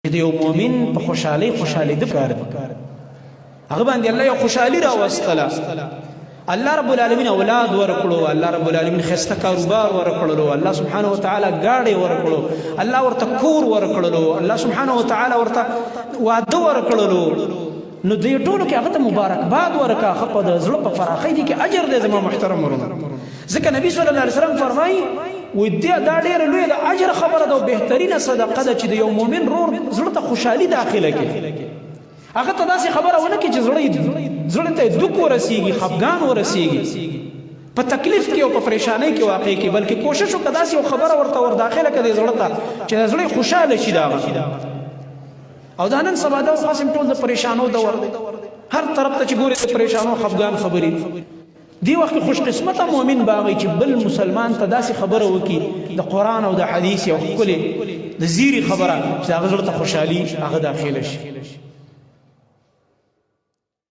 د یو مؤمن په خوشحالي د کار هغه باندې الله یو خوشحالي راوستله. الله رب العالمین اولاد ورکړو، الله رب العالمین خسته کاروبار ورکړلو، الله سبحانه وتعالى گاډي ورکړو، الله ورته کور ورکړلو، الله سبحانه وتعالى ورته واده ورکړلو. نو دې ټولو کې هغه ته مبارکباد ورکا، خپه د زړه په فراخۍ دي کې اجر دی زما محترم ورونه. ځکه نبی صلی الله علیه وسلم فرمایي ودې دا ډېره لویه د اجر خبره ده او بهترینه صدقه ده چې د یو مؤمن رور زړه ته خوشحالي داخله کړي. هغه ته داسې خبره ونه کړي چې زړه ته دک ورسیږي، خفګان ورسیږي، په تکلیف کې او په پریشانۍ کې واقع کې، بلکې کوشش وکړه داسې یو خبره ورته ور داخله کړي زړه ته چې زړه خوشاله شي. دا او دا نن سبا دا خاصم ټول د پریشانو دور دی، هر طرف ته چې ګوري د پریشانو خفګان خبرې. دی وخت خوش قسمته مؤمن باغی چې بل مسلمان ته داسې خبره وکي د قرآن او د حدیث یو ښکلې د زیری خبره چې هغه زړه ته خوشحالي هغه داخله شي.